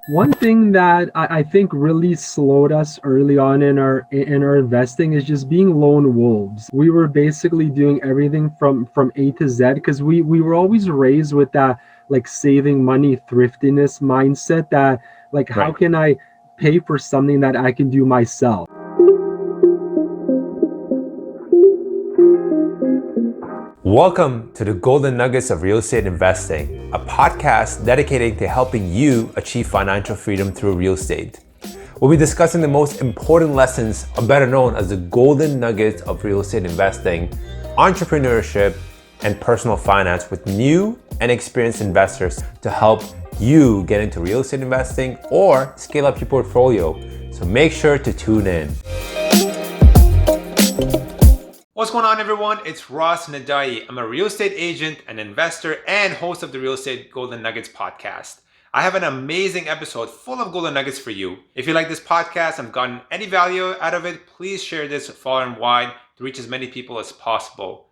One thing that I think really slowed us early on in our investing is just being lone wolves. We were basically doing everything from A to Z because we were always raised with that like saving money thriftiness mindset that like how Right. can I pay for something that I can do myself? Welcome to the Golden Nuggets of Real Estate Investing, a podcast dedicated to helping you achieve financial freedom through real estate. We'll be discussing the most important lessons, or better known as the Golden Nuggets of Real Estate Investing, entrepreneurship, and personal finance with new and experienced investors to help you get into real estate investing or scale up your portfolio. So make sure to tune in. What's going on, everyone? It's Ross Nadai. I'm a real estate agent, an investor, and host of the Real Estate Golden Nuggets podcast. I have an amazing episode full of golden nuggets for you. If you like this podcast and have gotten any value out of it, please share this far and wide to reach as many people as possible.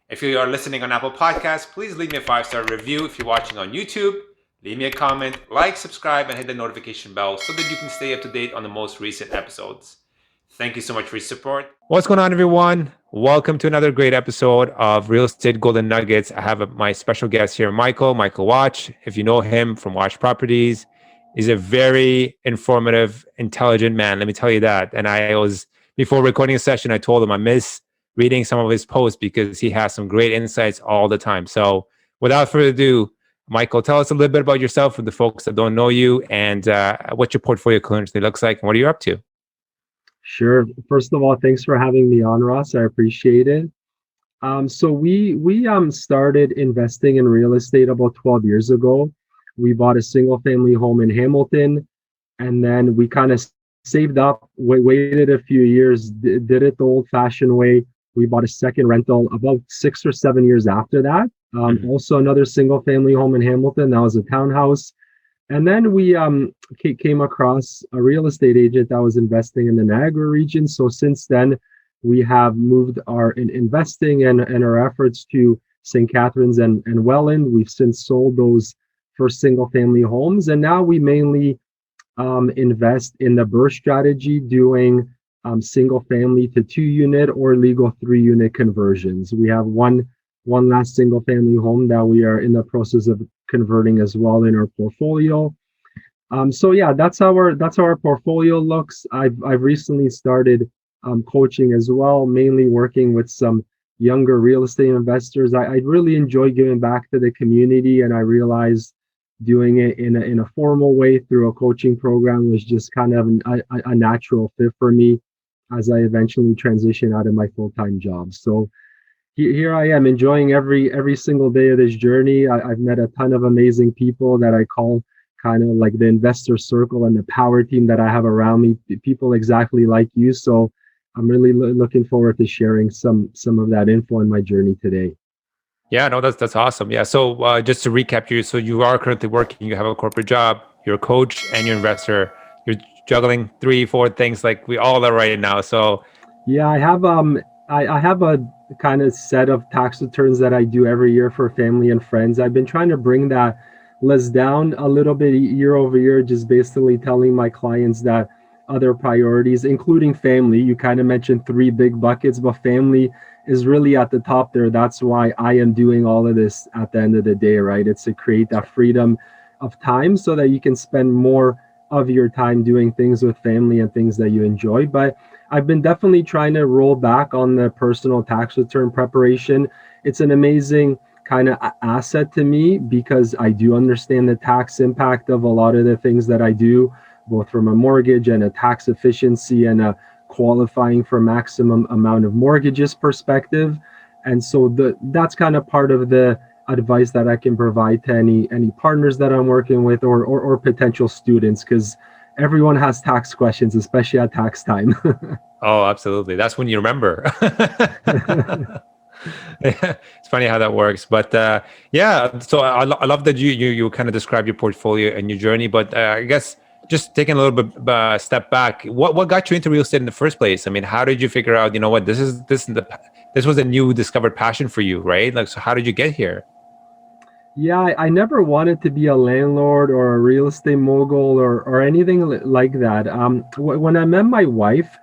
If you are listening on Apple Podcasts, please leave me a 5-star review. If you're watching on YouTube, leave me a comment, like, subscribe, and hit the notification bell so that you can stay up to date on the most recent episodes. Thank you so much for your support. What's going on, everyone? Welcome to another great episode of Real Estate Golden Nuggets. I have my special guest here, Michal Wach. If you know him from Wach Properties, he's a very informative, intelligent man. Let me tell you that. And before recording a session, I told him I miss reading some of his posts because he has some great insights all the time. So without further ado, Michal, tell us a little bit about yourself for the folks that don't know you and what your portfolio currently looks like and what are you up to? Sure. First of all, thanks for having me on, Ross. I appreciate it. So we started investing in real estate about 12 years ago. We bought a single family home in Hamilton, and then we kind of saved up, waited a few years, did it the old-fashioned way. We bought a second rental about 6 or 7 years after that. Also another single family home in Hamilton. That was a townhouse. And then we came across a real estate agent that was investing in the Niagara region. So since then, we have moved our investing and our efforts to St. Catharines and Welland. We've since sold those first single family homes. And now we mainly invest in the BRRRR strategy, doing single family to 2-unit or legal 3-unit conversions. We have one last single family home that we are in the process of converting as well in our portfolio. So yeah, that's how our portfolio looks. I've recently started coaching as well, mainly working with some younger real estate investors. I really enjoy giving back to the community, and I realized doing it in a formal way through a coaching program was just kind of a natural fit for me as I eventually transition out of my full-time job. So here I am enjoying every single day of this journey. I've met a ton of amazing people that I call kind of like the investor circle and the power team that I have around me, people exactly like you. So I'm really looking forward to sharing some of that info in my journey today. Yeah, no, that's awesome. Yeah, so just to recap you, so you are currently working, you have a corporate job, you're a coach and you're an investor. You're juggling 3, 4 things like we all are right now. So Yeah, I have a kind of set of tax returns that I do every year for family and friends. I've been trying to bring that list down a little bit year over year, just basically telling my clients that other priorities, including family, you kind of mentioned 3 big buckets, but family is really at the top there. That's why I am doing all of this at the end of the day, right? It's to create that freedom of time so that you can spend more of your time doing things with family and things that you enjoy. But I've been definitely trying to roll back on the personal tax return preparation. It's an amazing kind of asset to me because I do understand the tax impact of a lot of the things that I do, both from a mortgage and a tax efficiency and a qualifying for maximum amount of mortgages perspective. And so that's kind of part of the advice that I can provide to any partners that I'm working with or potential students, because everyone has tax questions, especially at tax time. oh, absolutely. That's when you remember. It's funny how that works, but yeah. So I love that you kind of describe your portfolio and your journey. But I guess just taking a little bit step back, what got you into real estate in the first place? I mean, how did you figure out? You know what, this was a new discovered passion for you, right? Like, so how did you get here? Yeah, I never wanted to be a landlord or a real estate mogul or anything like that. When I met my wife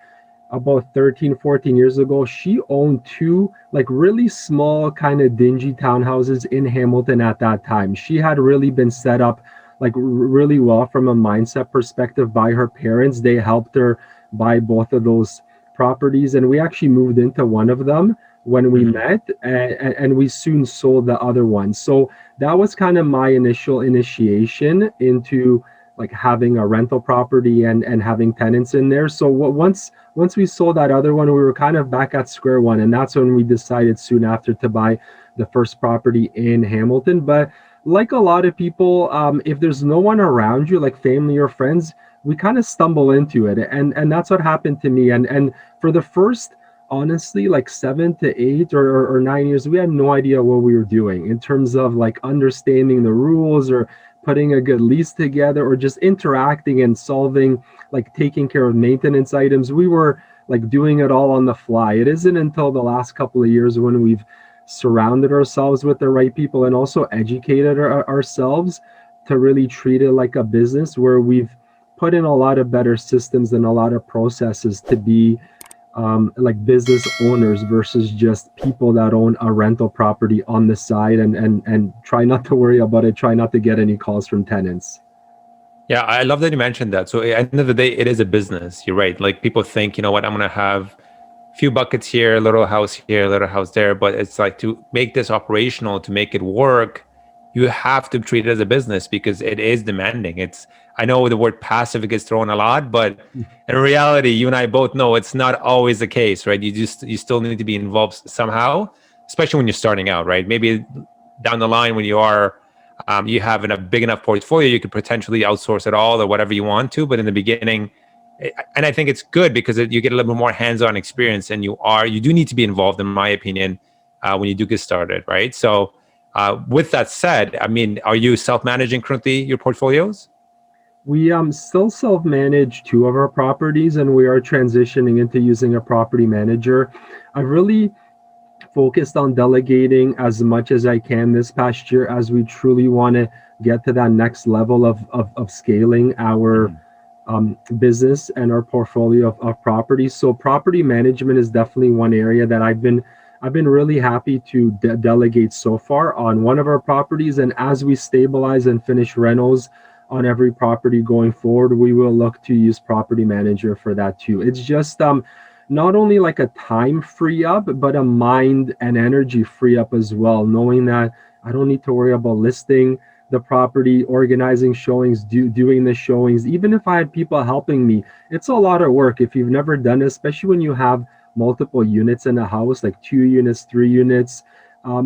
about 13, 14 years ago, she owned two like really small, kind of dingy townhouses in Hamilton at that time. She had really been set up like really well from a mindset perspective by her parents. They helped her buy both of those properties, and we actually moved into one of them when we Mhm. met, and we soon sold the other one. So that was kind of my initial initiation into like having a rental property and having tenants in there. So once we sold that other one, we were kind of back at square one, and that's when we decided soon after to buy the first property in Hamilton. But like a lot of people, if there's no one around you, like family or friends, we kind of stumble into it, and that's what happened to me. And for the first, honestly, like 7 to 8 or 9 years, we had no idea what we were doing in terms of like understanding the rules or putting a good lease together or just interacting and solving, like taking care of maintenance items. We were like doing it all on the fly. It isn't until the last couple of years when we've surrounded ourselves with the right people and also educated ourselves to really treat it like a business, where we've put in a lot of better systems and a lot of processes to be like business owners versus just people that own a rental property on the side and try not to worry about it, try not to get any calls from tenants. Yeah, I love that you mentioned that. So at the end of the day, it is a business. You're right. Like people think, you know what, I'm gonna have few buckets here, a little house here, a little house there. But it's like to make this operational, to make it work, you have to treat it as a business because it is demanding. I know the word passive gets thrown a lot, but in reality, you and I both know it's not always the case, right? You still need to be involved somehow, especially when you're starting out, right? Maybe down the line when you have a big enough portfolio, you could potentially outsource it all or whatever you want to. But in the beginning, and I think it's good because you get a little bit more hands-on experience, and you do need to be involved, in my opinion, when you do get started, right? So, with that said, I mean, are you self-managing currently your portfolios? We still self-manage two of our properties, and we are transitioning into using a property manager. I really focused on delegating as much as I can this past year as we truly want to get to that next level of scaling our Mhm. business and our portfolio of properties. So property management is definitely one area that I've been really happy to delegate so far on one of our properties. And as we stabilize and finish rentals on every property going forward, we will look to use property manager for that too. It's just not only like a time free up, but a mind and energy free up as well, knowing that I don't need to worry about listing the property, organizing showings, doing the showings. Even if I had people helping me, it's a lot of work if you've never done it, especially when you have multiple units in a house, like 2 units, 3 units.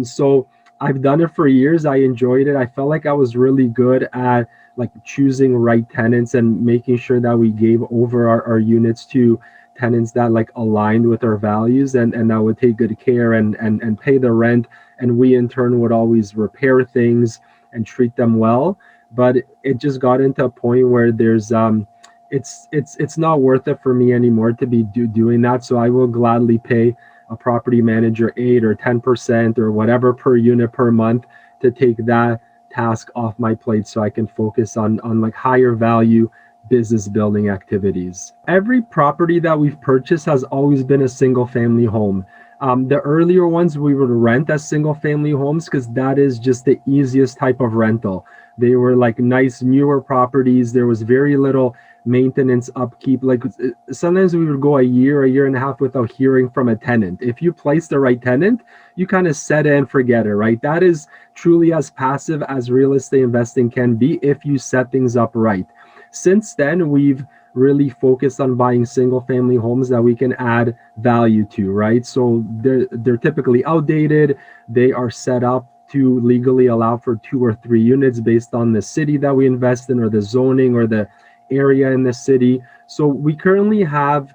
So I've done it for years. I enjoyed it. I felt like I was really good at like choosing right tenants and making sure that we gave over our units to tenants that like aligned with our values and that would take good care and pay the rent, and we in turn would always repair things and treat them well. But it just got into a point where there's it's not worth it for me anymore to be doing that. So I will gladly pay a property manager 8 or 10% or whatever per unit per month to take that task off my plate so I can focus on like higher value business building activities. Every property that we've purchased has always been a single family home. The earlier ones we would rent as single family homes because that is just the easiest type of rental. They were like nice newer properties. There was very little maintenance upkeep. Like sometimes we would go a year and a half without hearing from a tenant. If you place the right tenant, you kind of set it and forget it, right? That is truly as passive as real estate investing can be if you set things up right. Since then, we've really focused on buying single family homes that we can add value to, right? So they're typically outdated. They are set up to legally allow for 2 or 3 units based on the city that we invest in or the zoning or the area in the city. So we currently have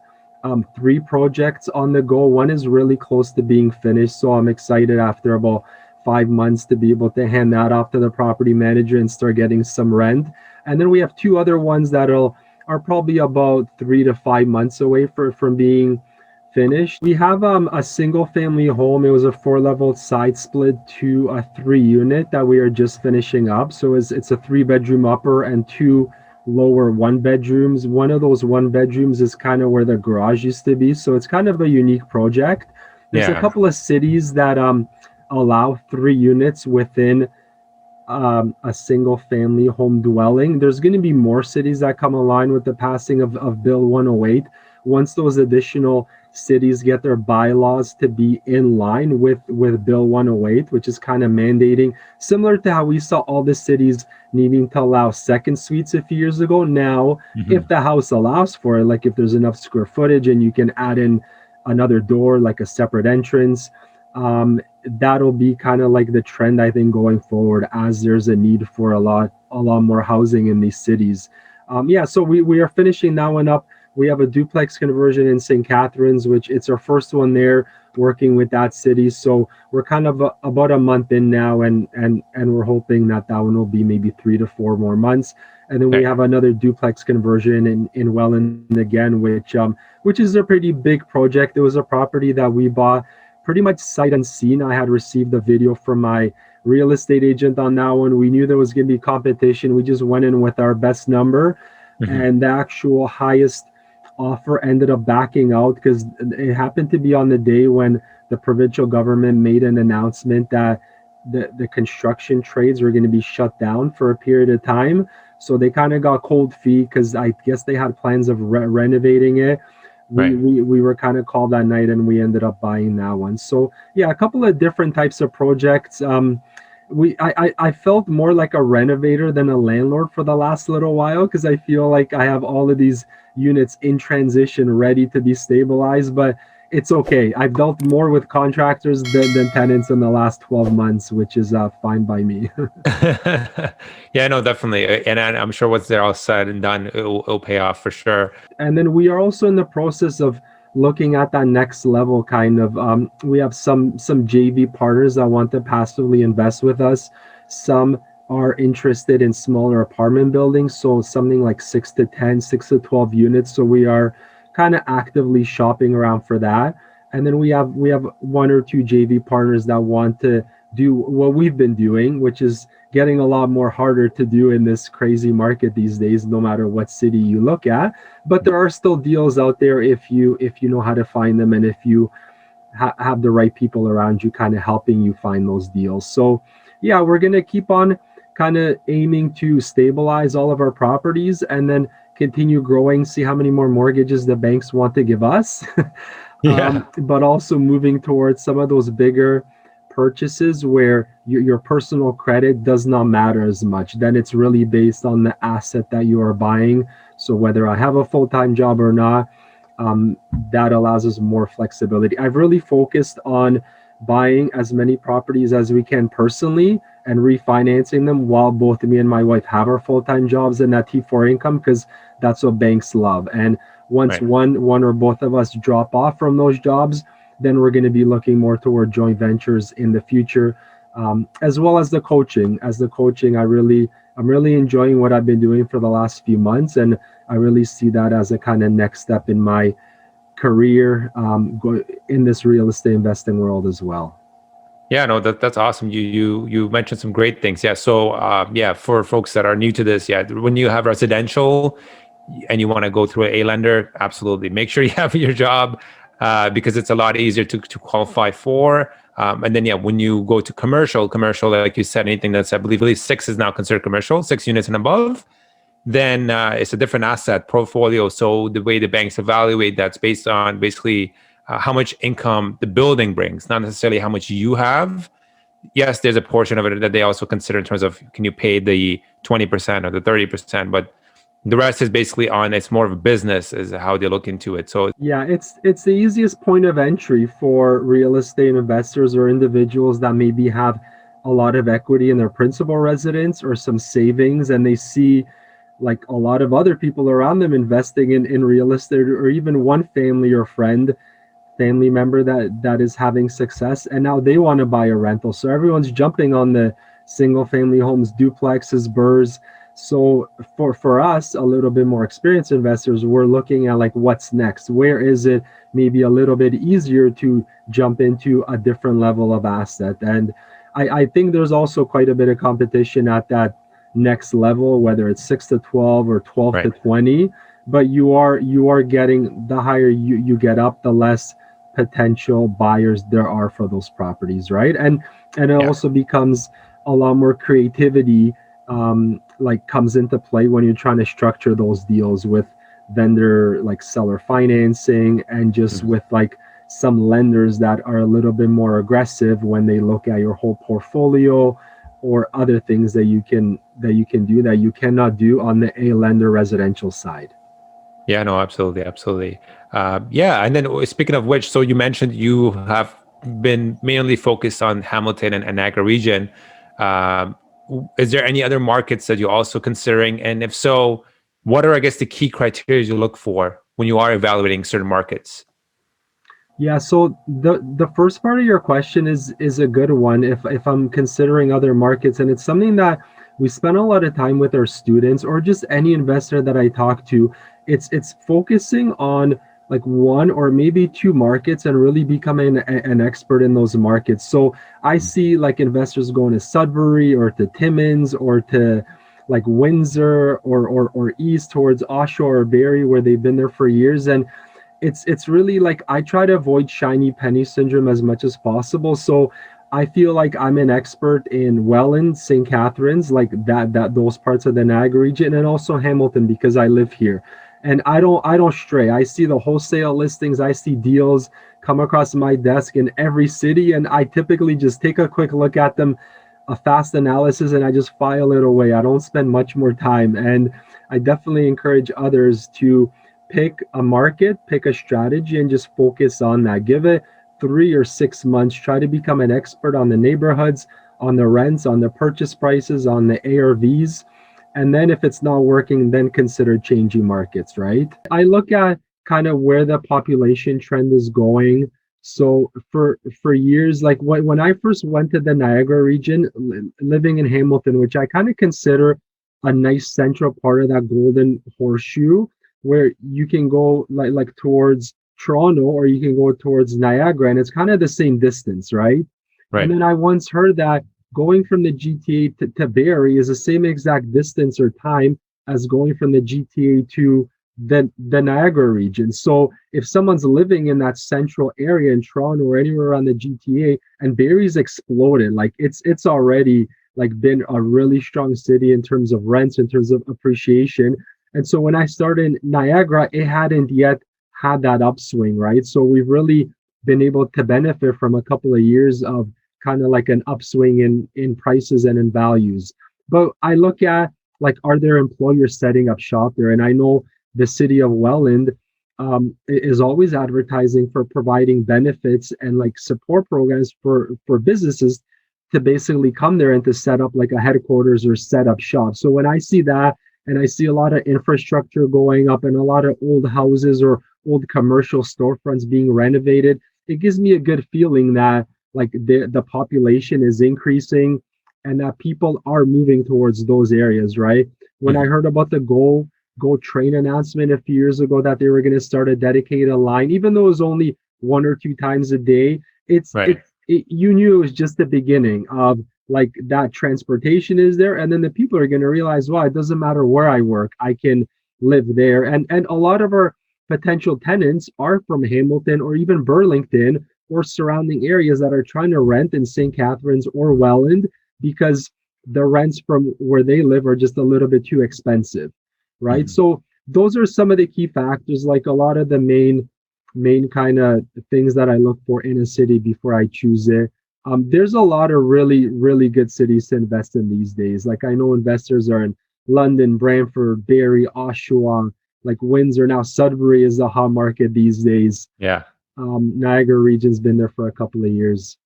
3 projects on the go. One is really close to being finished. So I'm excited after about 5 months to be able to hand that off to the property manager and start getting some rent. And then we have 2 other ones that are probably about 3 to 5 months away from being finished. We have a single family home. It was a 4 level side split to a 3 unit that we are just finishing up. So it's a 3 bedroom upper and two lower 1 bedrooms. One of those 1 bedrooms is kind of where the garage used to be. So it's kind of a unique project. There's a Yeah. couple of cities that allow 3 units within a single family home dwelling. There's going to be more cities that come online with the passing of Bill 108. Once those additional cities get their bylaws to be in line with Bill 108, which is kind of mandating, similar to how we saw all the cities needing to allow second suites a few years ago. Now, if Mhm. the house allows for it, like if there's enough square footage and you can add in another door, like a separate entrance, that'll be kind of like the trend I think going forward as there's a need for a lot more housing in these cities. Yeah, so we are finishing that one up. We have a duplex conversion in St. Catharines, which it's our first one there working with that city. So we're kind of about a month in now, and we're hoping that that one will be maybe 3 to 4 more months. And then we Okay. have another duplex conversion in Welland again, which is a pretty big project. It was a property that we bought pretty much sight unseen. I had received a video from my real estate agent on that one. We knew there was going to be competition. We just went in with our best number, Mhm. and the actual highest offer ended up backing out because it happened to be on the day when the provincial government made an announcement that the construction trades were going to be shut down for a period of time. So they kind of got cold feet because I guess they had plans of renovating it. we, Right. we we were kind of called that night and we ended up buying that one. So yeah, a couple of different types of projects. I felt more like a renovator than a landlord for the last little while because I feel like I have all of these units in transition ready to be stabilized, but it's okay. I've dealt more with contractors than tenants in the last 12 months, which is fine by me. Yeah, no, definitely. I'm sure once they're all said and done, it'll pay off for sure. And then we are also in the process of looking at that next level kind of we have some JV partners that want to passively invest with us. Some are interested in smaller apartment buildings, so something like 6 to 10, 6 to 12 units. So we are kind of actively shopping around for that. And then we have one or two JV partners that want to do what we've been doing, which is getting a lot more harder to do in this crazy market these days, no matter what city you look at. But there are still deals out there if you know how to find them, and if you have the right people around you kind of helping you find those deals. So yeah, we're going to keep on kind of aiming to stabilize all of our properties and then continue growing, see how many more mortgages the banks want to give us. Yeah. But also moving towards some of those bigger purchases where your personal credit does not matter as much. Then it's really based on the asset that you are buying. So whether I have a full-time job or not, um, that allows us more flexibility. I've really focused on buying as many properties as we can personally and refinancing them while both me and my wife have our full-time jobs and that T4 income, because that's what banks love. And once Right. one or both of us drop off from those jobs, then we're going to be looking more toward joint ventures in the future, as well as the coaching. As the coaching, I'm really enjoying what I've been doing for the last few months, and I really see that as a kind of next step in my career, in this real estate investing world as well. Yeah, no, that's awesome. You mentioned some great things. Yeah. So yeah, for folks that are new to this, yeah, when you have residential and you want to go through a lender, absolutely make sure you have your job because it's a lot easier to qualify for. And then yeah, when you go to commercial, like you said, anything that's I believe 6 is now considered commercial, 6 units and above, then it's a different asset portfolio. So the way the banks evaluate that's based on basically how much income the building brings, not necessarily how much you have. Yes, there's a portion of it that they also consider in terms of can you pay the 20% or the 30%, but the rest is basically on it's more of a business is how they look into it. So Yeah, it's the easiest point of entry for real estate investors or individuals that maybe have a lot of equity in their principal residence or some savings, and they see like a lot of other people around them investing in real estate, or even one family or family member that is having success, and now they want to buy a rental. So everyone's jumping on the single family homes, duplexes, BRRRRs. So for us, a little bit more experienced investors, we're looking at like what's next. Where is it maybe a little bit easier to jump into a different level of asset? And I think there's also quite a bit of competition at that next level, whether it's 6 to 12 or 12 to Right. 20. But you are getting, the higher you get up, the less potential buyers there are for those properties, right? And it Yeah. also becomes a lot more creativity, like comes into play when you're trying to structure those deals with vendor like seller financing, and just Mhm. with like some lenders that are a little bit more aggressive when they look at your whole portfolio, or other things that you can do that you cannot do on the A lender residential side. Yeah, no, absolutely, absolutely. Yeah, and then speaking of which, so you mentioned you have been mainly focused on Hamilton and Niagara region. Is there any other markets that you're also considering? And if so, what are, I guess, the key criteria you look for when you are evaluating certain markets? Yeah, so the first part of your question is a good one. If I'm considering other markets, and it's something that we spend a lot of time with our students, or just any investor that I talk to, it's focusing on like one or maybe two markets and really becoming an expert in those markets. So I see like investors going to Sudbury or to Timmins or to like Windsor, or east towards Oshawa or Barrie, where they've been there for years. And it's really like I try to avoid shiny penny syndrome as much as possible. So I feel like I'm an expert in Welland, St. Catharines, like that those parts of the Niagara region, and also Hamilton because I live here. And I don't stray. I see the wholesale listings, I see deals come across my desk in every city, and I typically just take a quick look at them, a fast analysis, and I just file it away. I don't spend much more time. And I definitely encourage others to pick a market, pick a strategy, and just focus on that. Give it 3 or 6 months. Try to become an expert on the neighborhoods, on the rents, on the purchase prices, on the ARVs. And then if it's not working, then consider changing markets, right? I look at kind of where the population trend is going. So for years, like when I first went to the Niagara region, living in Hamilton, which I kind of consider a nice central part of that golden horseshoe, where you can go like towards Toronto, or you can go towards Niagara, and it's kind of the same distance, right? And Right. then I once heard that going from the GTA to Barrie is the same exact distance or time as going from the GTA to the Niagara region. So if someone's living in that central area in Toronto or anywhere around the GTA, and Barrie's exploded, like it's already like been a really strong city in terms of rents, in terms of appreciation. And so when I started in Niagara, it hadn't yet had that upswing, right? So we've really been able to benefit from a couple of years of kind of like an upswing in prices and in values. But I look at like, are there employers setting up shop there? And I know the city of Welland is always advertising for providing benefits and like support programs for businesses to basically come there and to set up like a headquarters or set up shop. So when I see that, and I see a lot of infrastructure going up and a lot of old houses or old commercial storefronts being renovated, it gives me a good feeling that like the population is increasing, and that people are moving towards those areas, right? When I Mhm. heard about the Go train announcement a few years ago that they were going to start a dedicated line, even though it was only 1 or 2 times a day, Right. you knew it was just the beginning of like that transportation is there, and then the people are going to realize, well, it doesn't matter where I work, I can live there. And a lot of our potential tenants are from Hamilton or even Burlington or surrounding areas that are trying to rent in St. Catharines or Welland, because the rents from where they live are just a little bit too expensive, right? Mhm. So those are some of the key factors, like a lot of the main kind of things that I look for in a city before I choose it. There's a lot of really good cities to invest in these days. Like I know investors are in London, Brantford, Barrie, Oshawa, like Windsor. Now Sudbury is the hot market these days. Yeah. Niagara region's been there for a couple of years.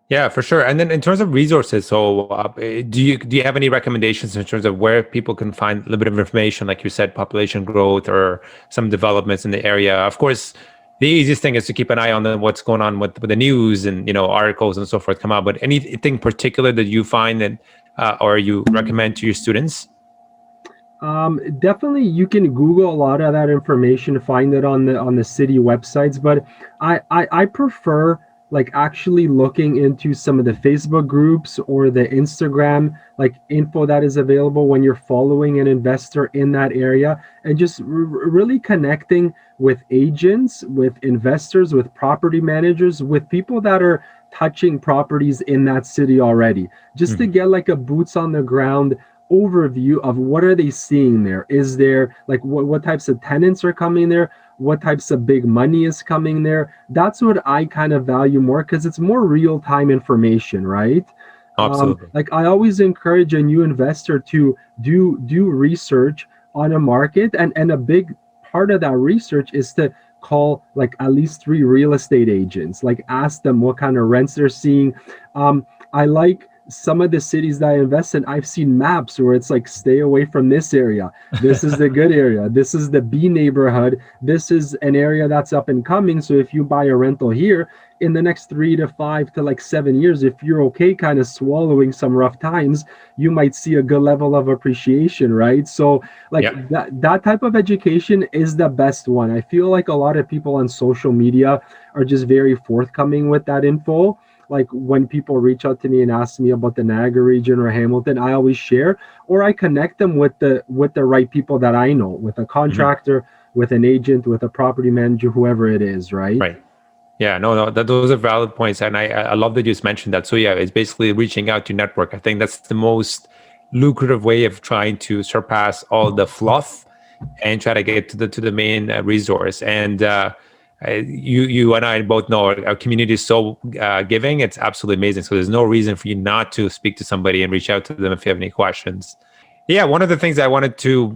Yeah, for sure. And then in terms of resources, so do you have any recommendations in terms of where people can find a little bit of information, like you said, population growth or some developments in the area? Of course, the easiest thing is to keep an eye on what's going on with the news and articles and so forth come out. But anything particular that you find that or you recommend to your students? Definitely, you can Google a lot of that information, find it on the city websites. But I prefer like actually looking into some of the Facebook groups or the Instagram like info that is available when you're following an investor in that area, and just really connecting with agents, with investors, with property managers, with people that are touching properties in that city already, just to Mhm. get like a boots on the ground overview of what are they seeing there. Is there like what types of tenants are coming there, what types of big money is coming there. That's what I kind of value more, because it's more real-time information, right? Absolutely. Like I always encourage a new investor to do research on a market, and a big part of that research is to call like at least three real estate agents, like ask them what kind of rents they're seeing. I like some of the cities that I invest in, I've seen maps where it's like, stay away from this area. This is the good area. This is the B neighborhood. This is an area that's up and coming. So if you buy a rental here in the next 3 to 5 to like 7 years, if you're okay kind of swallowing some rough times, you might see a good level of appreciation, right? So like Yeah. that type of education is the best one. I feel like a lot of people on social media are just very forthcoming with that info. Like when people reach out to me and ask me about the Niagara region or Hamilton, I always share, or I connect them with the right people that I know, with a Mhm. contractor, with an agent, with a property manager, whoever it is, right? Right. Yeah, no, those are valid points, and I love that you just mentioned that. So yeah, it's basically reaching out to network. I think that's the most lucrative way of trying to surpass all the fluff and try to get to the main resource. And you and I both know our community is so giving; it's absolutely amazing. So there's no reason for you not to speak to somebody and reach out to them if you have any questions. Yeah, one of the things I wanted to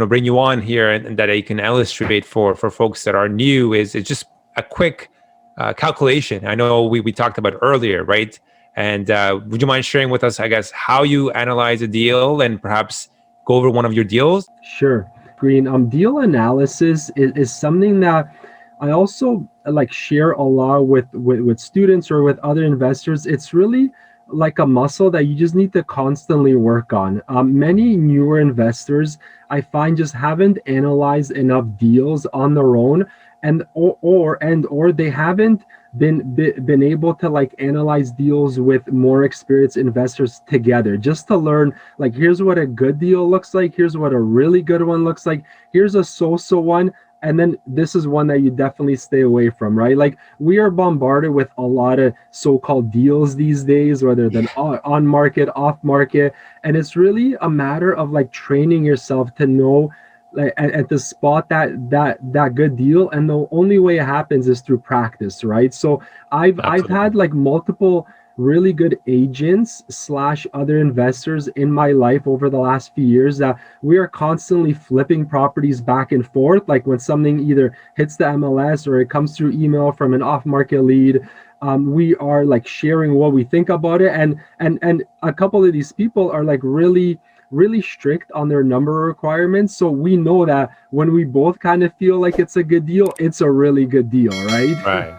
bring you on here, and that I can illustrate for folks that are new is it's just a quick calculation. I know we talked about earlier, right? And would you mind sharing with us, I guess, how you analyze a deal and perhaps go over one of your deals? Sure. Green. Deal analysis is something that I also like share a lot with students or with other investors. It's really like a muscle that you just need to constantly work on. Many newer investors I find just haven't analyzed enough deals on their own, or they haven't been able to like analyze deals with more experienced investors together, just to learn like, here's what a good deal looks like, here's what a really good one looks like, here's a so-so one, and then this is one that you definitely stay away from, right? Like we are bombarded with a lot of so-called deals these days, whether they're on market, off market, and it's really a matter of like training yourself to know like at the spot that good deal. And the only way it happens is through practice, right? So I've Absolutely. had like multiple really good agents slash other investors in my life over the last few years that we are constantly flipping properties back and forth. Like when something either hits the MLS or it comes through email from an off-market lead, we are like sharing what we think about it. And a couple of these people are like really strict on their number requirements. So we know that when we both kind of feel like it's a good deal, it's a really good deal, right? Right.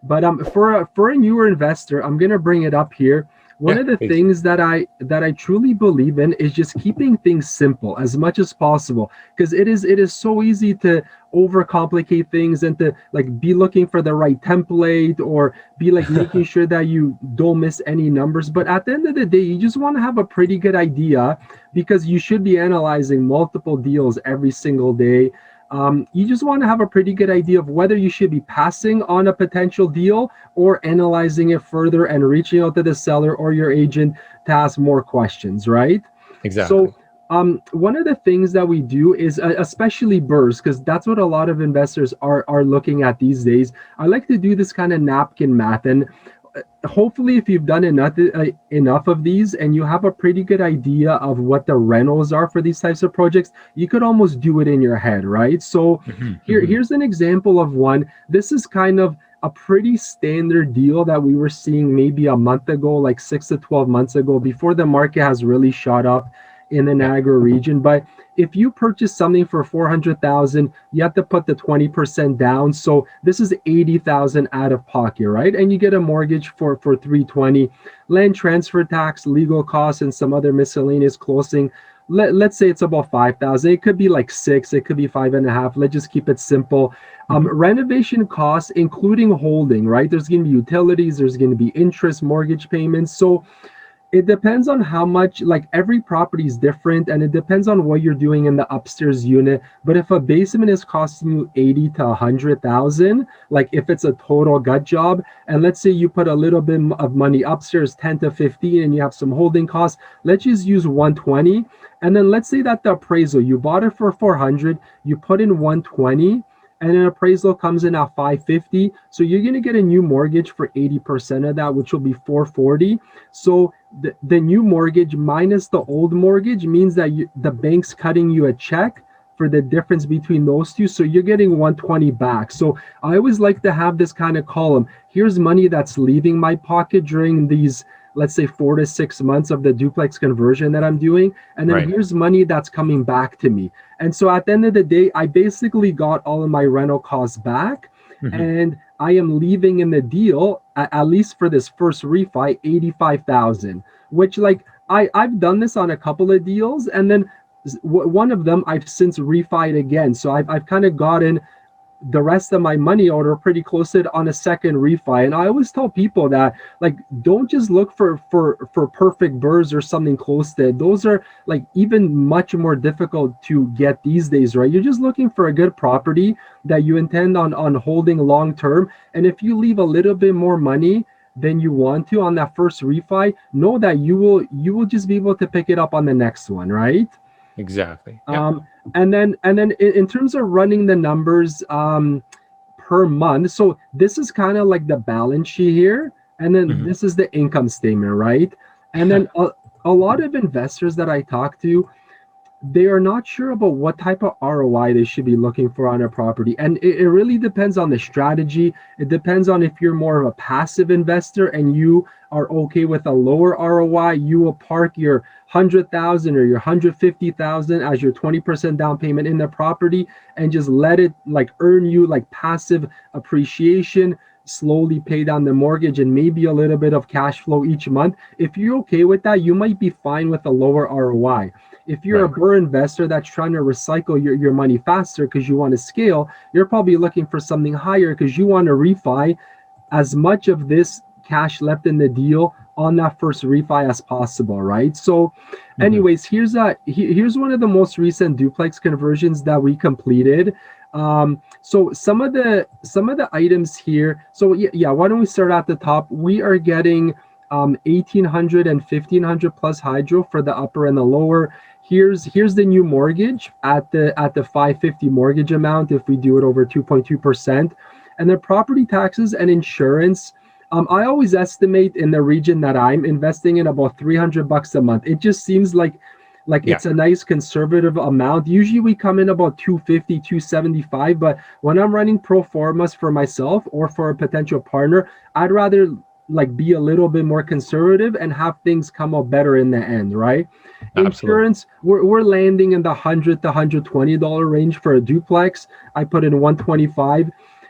But for a newer investor, I'm gonna bring it up here. One Yeah, of the please. things that I truly believe in is just keeping things simple as much as possible, because it is so easy to overcomplicate things and to like be looking for the right template, or be like making sure that you don't miss any numbers. But at the end of the day, you just want to have a pretty good idea, because you should be analyzing multiple deals every single day. You just want to have a pretty good idea of whether you should be passing on a potential deal or analyzing it further and reaching out to the seller or your agent to ask more questions, right? So, Exactly. one of the things that we do is, especially BRRRRs, because that's what a lot of investors are looking at these days. I like to do this kind of napkin math, and hopefully if you've done enough of these and you have a pretty good idea of what the rentals are for these types of projects, you could almost do it in your head, right? So Hmm. Hmm. here's an example of one. This is kind of a pretty standard deal that we were seeing maybe a month ago, like 6 to 12 months ago, before the market has really shot up in the Yeah. Niagara region. But if you purchase something for 400,000, you have to put the 20% down. So this is 80,000 out of pocket, right? And you get a mortgage for 320, land transfer tax, legal costs, and some other miscellaneous closing let's say it's about 5,000. It could be like 6, it could be 5.5. Let's just keep it simple. Renovation costs, including holding, right? There's going to be utilities, there's going to be interest, mortgage payments. So it depends on how much, like every property is different, and it depends on what you're doing in the upstairs unit. But if a basement is costing you 80 to 100,000, like if it's a total gut job, and let's say you put a little bit of money upstairs, 10 to 15, and you have some holding costs, let's just use 120. And then let's say that the appraisal, you bought it for 400, you put in 120, and an appraisal comes in at 550. So you're going to get a new mortgage for 80% of that, which will be 440. So the new mortgage minus the old mortgage means that the bank's cutting you a check for the difference between those two. So you're getting 120 back. So I always like to have this kind of column. Here's money that's leaving my pocket during these, let's say 4 to 6 months of the duplex conversion that I'm doing. And then here's money that's coming back to me. And so at the end of the day, I basically got all of my rental costs back. And I am leaving in the deal, at least for this first refi, 85,000, which like I've done this on a couple of deals. And then one of them I've since refied again. So I've kind of gotten the rest of my money out, or pretty close to it, on a second refi. And I always tell people that, like, don't just look for perfect BRRRRs or something close to it. Those are like even much more difficult to get these days, right? You're just looking for a good property that you intend on holding long term. And if you leave a little bit more money than you want to on that first refi, know that you will just be able to pick it up on the next one, right? Exactly. And then in terms of running the numbers per month, so this is kind of like the balance sheet here, and then this is the income statement, right? And then a lot of investors that I talk to, they are not sure about what type of ROI they should be looking for on a property. And it really depends on the strategy. It depends on if you're more of a passive investor and you are okay with a lower ROI. You will park your 100,000 or your 150,000 as your 20% down payment in the property and just let it like earn you like passive appreciation, slowly pay down the mortgage, and maybe a little bit of cash flow each month. If you're okay with that, you might be fine with a lower ROI. If you're a BRRRR investor that's trying to recycle your money faster because you want to scale, you're probably looking for something higher because you want to refi as much of this cash left in the deal on that first refi as possible, right? So anyways, here's one of the most recent duplex conversions that we completed. So some of the items here, so yeah, why don't we start at the top? We are getting 1,800 and 1,500 plus hydro for the upper and the lower. Here's the new mortgage at the 550 mortgage amount if we do it over 2.2%. And the property taxes and insurance, I always estimate in the region that I'm investing in about $300 a month. It just seems like it's a nice conservative amount. Usually we come in about 250, 275, but when I'm running pro formas for myself or for a potential partner, I'd rather like be a little bit more conservative and have things come out better in the end, right? Absolutely. Insurance, we're landing in the $100 to $120 range for a duplex. I put in 125.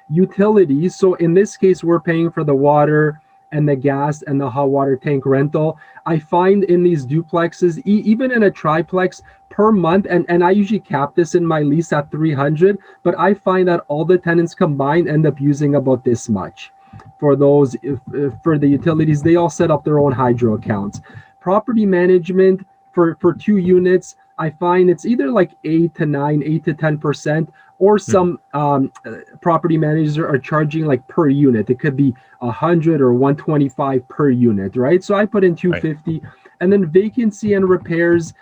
Utilities, so in this case, we're paying for the water and the gas and the hot water tank rental. I find in these duplexes, even in a triplex per month, and I usually cap this in my lease at 300, but I find that all the tenants combined end up using about this much. For those, for the utilities, they all set up their own hydro accounts. Property management for 2 units, I find it's either like 8 to 10%, or some property managers are charging like per unit. It could be 100 or 125 per unit, right? So I put in 250, and then vacancy and repairs.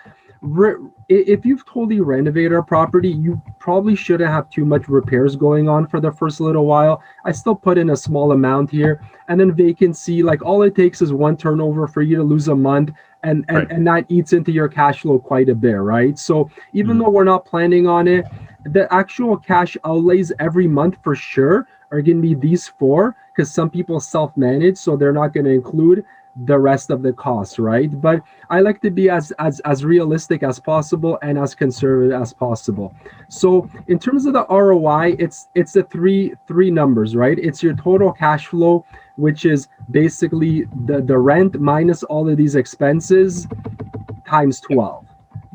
If you've totally renovated a property, you probably shouldn't have too much repairs going on for the first little while. I still put in a small amount here. And then vacancy, like all it takes is one turnover for you to lose a month, and that eats into your cash flow quite a bit, right? So even though we're not planning on it, the actual cash outlays every month for sure are going to be these 4, because some people self-manage, so they're not going to include the rest of the costs, right? But I like to be as realistic as possible and as conservative as possible. So in terms of the ROI, it's the three numbers, right? It's your total cash flow, which is basically the rent minus all of these expenses times 12.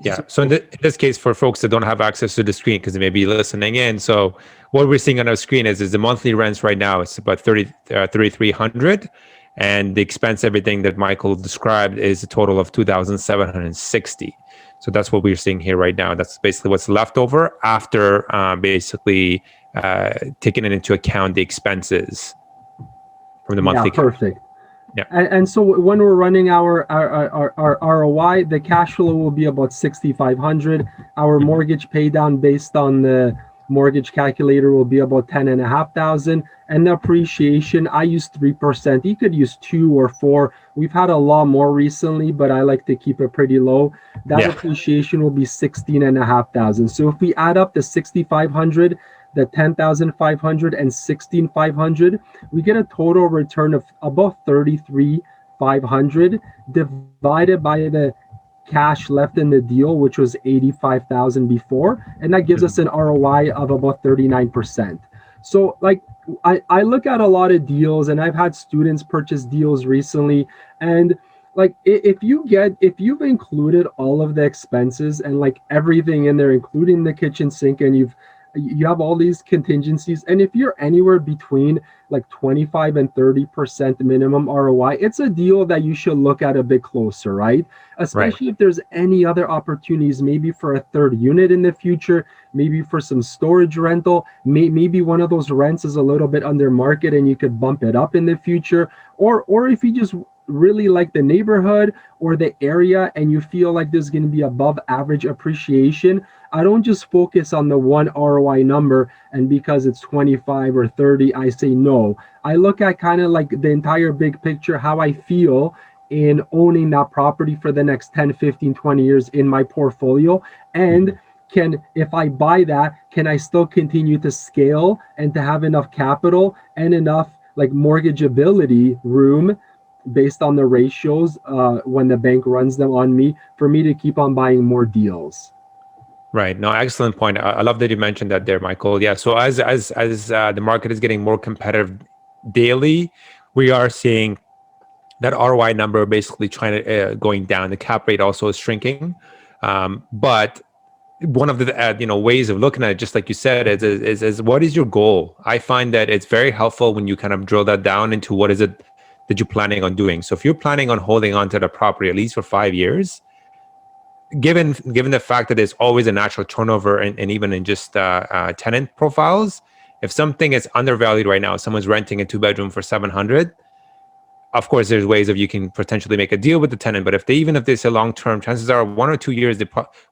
Yeah. So in this case, for folks that don't have access to the screen because they may be listening in, so what we're seeing on our screen is the monthly rents right now. It's about 3,300, and the expense, everything that Michael described, is a total of 2,760. So that's what we're seeing here right now. That's basically what's left over after basically taking it into account the expenses from the Yeah, monthly. perfect. Yeah. And so when we're running our ROI, the cash flow will be about 6,500. Our mortgage pay down based on the mortgage calculator will be about 10,500. And the appreciation, I use 3%. You could use 2 or 4. We've had a lot more recently, but I like to keep it pretty low. That appreciation will be 16,500. So if we add up the 6,500, the 10,500 and 16,500, we get a total return of about 33,500 divided by the cash left in the deal, which was 85,000 before, and that gives us an ROI of about 39%. So like I look at a lot of deals, and I've had students purchase deals recently, and like if you've included all of the expenses and like everything in there, including the kitchen sink, and you have all these contingencies, and if you're anywhere between like 25 and 30% minimum ROI, it's a deal that you should look at a bit closer, right? Especially if there's any other opportunities, maybe for a third unit in the future, maybe for some storage rental, maybe one of those rents is a little bit under market and you could bump it up in the future, or if you just really like the neighborhood or the area and you feel like there's going to be above average appreciation, I don't just focus on the one ROI number and because it's 25 or 30, I say no. I look at kind of like the entire big picture, how I feel in owning that property for the next 10, 15, 20 years in my portfolio. And if I buy that, can I still continue to scale and to have enough capital and enough like mortgageability room based on the ratios when the bank runs them on me for me to keep on buying more deals. Right. No, excellent point. I love that you mentioned that there, Michael. Yeah. So as the market is getting more competitive daily, we are seeing that ROI number basically trying to going down. The cap rate also is shrinking, but one of the ways of looking at it, just like you said, is what is your goal? I find that it's very helpful when you kind of drill that down into what is it that you're planning on doing. So if you're planning on holding on to the property at least for 5 years, given the fact that there's always a natural turnover and even in just tenant profiles, if something is undervalued right now, someone's renting a 2-bedroom for 700, of course there's ways of you can potentially make a deal with the tenant, but even if they say long-term, chances are 1 or 2 years,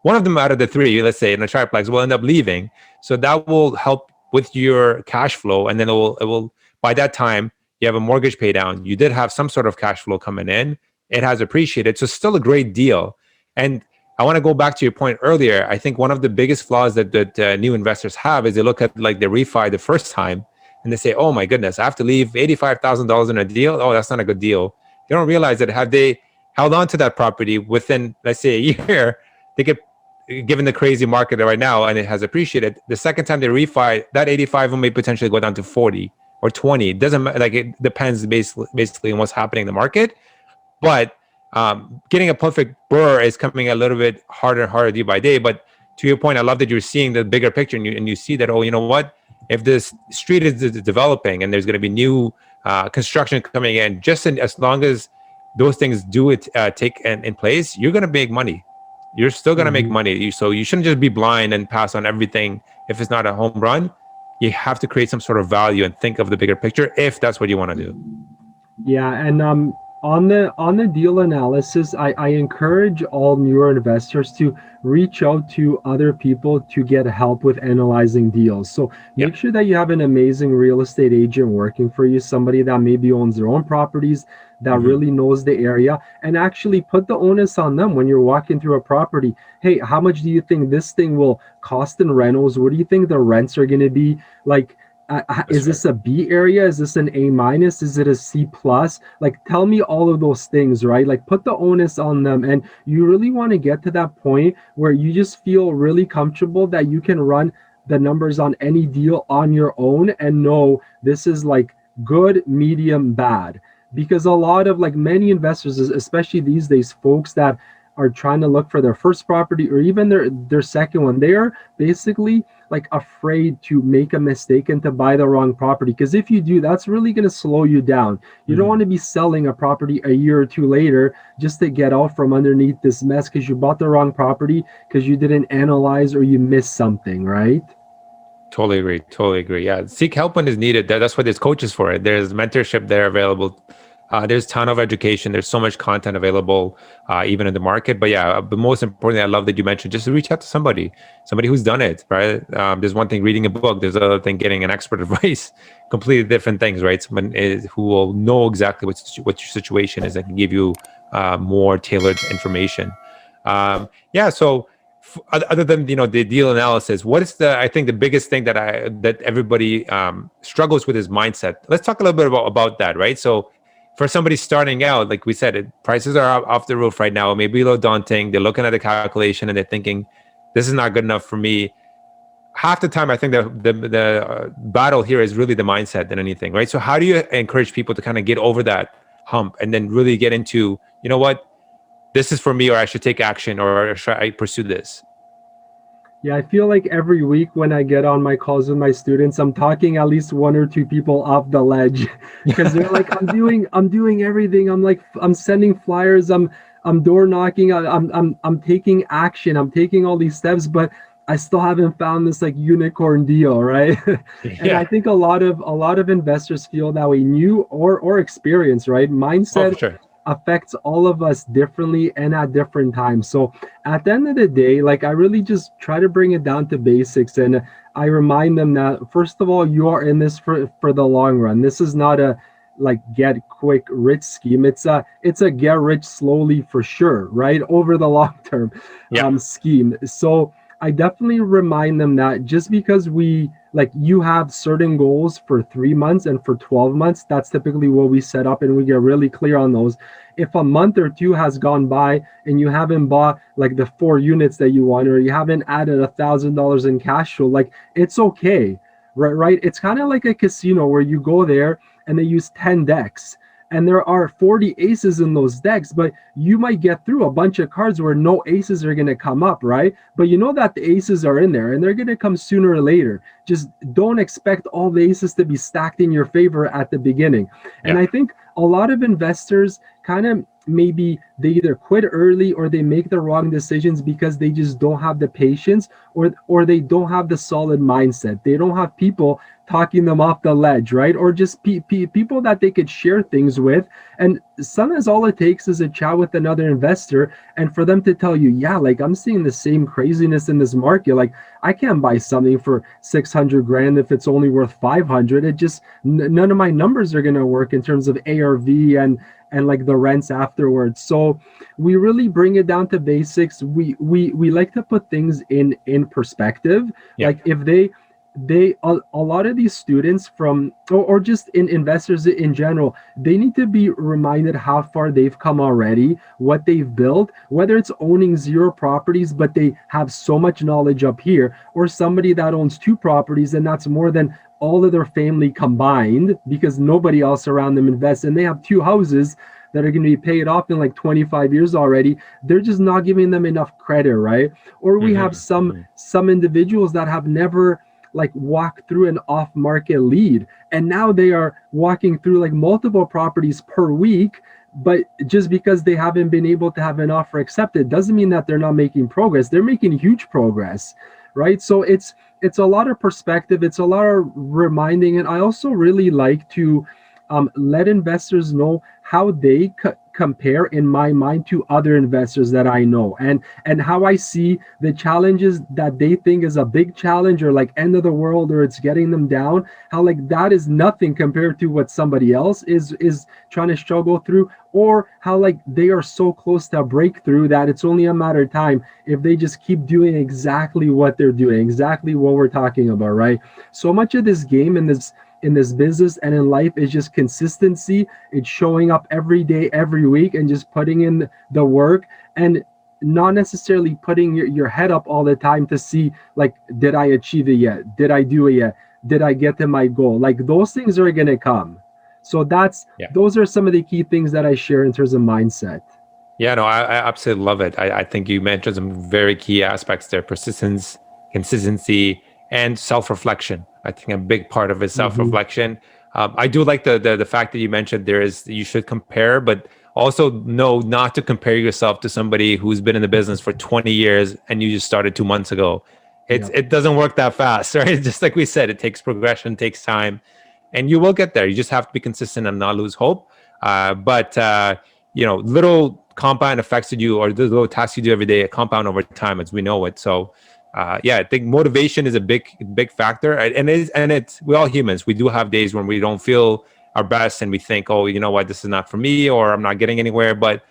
one of them out of the 3, let's say in a triplex, will end up leaving. So that will help with your cash flow, and then it will by that time you have a mortgage pay down, you did have some sort of cash flow coming in, it has appreciated, so still a great deal. And I want to go back to your point earlier. I think one of the biggest flaws that new investors have is they look at like the refi the first time and they say, oh my goodness, I have to leave $85,000 in a deal. Oh, that's not a good deal. They don't realize that had they held on to that property within, let's say, a year, they could, given the crazy market right now and it has appreciated, the second time they refi, that 85 may potentially go down to 40 or 20. It doesn't, like, it depends basically on what's happening in the market. But getting a perfect BRRR is coming a little bit harder and harder day by day. But to your point, I love that you're seeing the bigger picture and you see that, oh, you know what? If this street is developing and there's going to be new construction coming in, as long as those things take in place, you're going to make money. You're still going to make money. So you shouldn't just be blind and pass on everything if it's not a home run. You have to create some sort of value and think of the bigger picture if that's what you want to do. Yeah, and on the deal analysis, I encourage all newer investors to reach out to other people to get help with analyzing deals. So make sure that you have an amazing real estate agent working for you, somebody that maybe owns their own properties, that really knows the area, and actually put the onus on them when you're walking through a property. Hey, how much do you think this thing will cost in rentals? What do you think the rents are going to be? Like, is this a B area? Is this an A minus? Is it a C plus? Like, tell me all of those things, right? Like, put the onus on them. And you really want to get to that point where you just feel really comfortable that you can run the numbers on any deal on your own and know this is like good, medium, bad. Because a lot of like many investors, especially these days, folks that are trying to look for their first property or even their second one, they are basically like afraid to make a mistake and to buy the wrong property. Because if you do, that's really going to slow you down. You don't want to be selling a property a year or two later just to get out from underneath this mess because you bought the wrong property because you didn't analyze or you missed something, right? Totally agree. Totally agree. Yeah. Seek help when is needed. That's what there's coaches for it. There's mentorship there available. There's a ton of education. There's so much content available, even in the market. But yeah, but most importantly, I love that you mentioned just to reach out to somebody who's done it, right? There's one thing reading a book. There's another thing getting an expert advice. Completely different things, right? Someone who will know exactly what your situation is and can give you more tailored information. Yeah. So other than the deal analysis, what is I think the biggest thing that everybody struggles with is mindset. Let's talk a little bit about that, right? So for somebody starting out, like we said, prices are off the roof right now, maybe a little daunting. They're looking at the calculation and they're thinking, this is not good enough for me. Half the time, I think the battle here is really the mindset than anything, right? So how do you encourage people to kind of get over that hump and then really get into, you know what, this is for me, or I should take action, or should I pursue this? Yeah, I feel like every week when I get on my calls with my students, I'm talking at least one or two people off the ledge because they're like, I'm doing everything. I'm like, I'm sending flyers, I'm door knocking, I'm taking action, I'm taking all these steps, but I still haven't found this like unicorn deal, right? And I Yeah. think a lot of investors feel that way, new or experienced, right? Oh, for Mindset sure. affects all of us differently and at different times. So at the end of the day, like I really just try to bring it down to basics, and I remind them that first of all, you are in this for the long run. This is not a like get quick rich scheme. It's a get rich slowly for sure, right? Over the long term Yeah. scheme. So I definitely remind them that just because we like you have certain goals for 3 months and for 12 months, that's typically what we set up and we get really clear on those. If a month or two has gone by and you haven't bought like the 4 units that you want, or you haven't added $1,000 in cash flow, like it's okay. Right. It's kind of like a casino where you go there and they use 10 decks and there are 40 aces in those decks, but you might get through a bunch of cards where no aces are going to come up, right? But you know that the aces are in there and they're going to come sooner or later. Just don't expect all the aces to be stacked in your favor at the beginning. And Yeah. I think a lot of investors kind of maybe they either quit early or they make the wrong decisions because they just don't have the patience, or they don't have the solid mindset. They don't have people talking them off the ledge, right? Or just people that they could share things with. And sometimes all it takes is a chat with another investor and for them to tell you, yeah, like I'm seeing the same craziness in this market. Like I can't buy something for 600 grand if it's only worth 500. It just none of my numbers are going to work in terms of ARV and like the rents afterwards. So we really bring it down to basics. We like to put things in perspective. Yeah. Like if a lot of these students from or just in investors in general, they need to be reminded how far they've come already, what they've built, whether it's owning 0 properties but they have so much knowledge up here, or somebody that owns 2 properties and that's more than all of their family combined because nobody else around them invests, and they have 2 houses that are going to be paid off in like 25 years already. They're just not giving them enough credit, right? Or we have some individuals that have never like walk through an off market lead and now they are walking through like multiple properties per week, but just because they haven't been able to have an offer accepted doesn't mean that they're not making progress. They're making huge progress, right? So it's a lot of perspective, it's a lot of reminding. And I also really like to let investors know how they compare in my mind to other investors that I know, and how I see the challenges that they think is a big challenge or like end of the world or it's getting them down, how like that is nothing compared to what somebody else is trying to struggle through, or how like they are so close to a breakthrough that it's only a matter of time if they just keep doing exactly what they're doing, exactly what we're talking about, right? So much of this game in this business and in life is just consistency. It's showing up every day, every week, and just putting in the work, and not necessarily putting your head up all the time to see like, did I achieve it yet? Did I do it yet? Did I get to my goal? Like those things are gonna come. So Yeah. those are some of the key things that I share in terms of mindset. Yeah, no, I absolutely love it. I think you mentioned some very key aspects there: persistence, consistency, and self-reflection. I think a big part of it is Hmm. self-reflection. I do like the fact that you mentioned there is you should compare, but also know not to compare yourself to somebody who's been in the business for 20 years and you just started 2 months ago. Yeah. It doesn't work that fast, right? Just like we said, it takes progression, takes time, and you will get there. You just have to be consistent and not lose hope. But little compound effects that you or the little tasks you do every day compound over time as we know it. So yeah, I think motivation is a big factor. And we're all humans. We do have days when we don't feel our best and we think, oh, you know what, this is not for me, or I'm not getting anywhere. But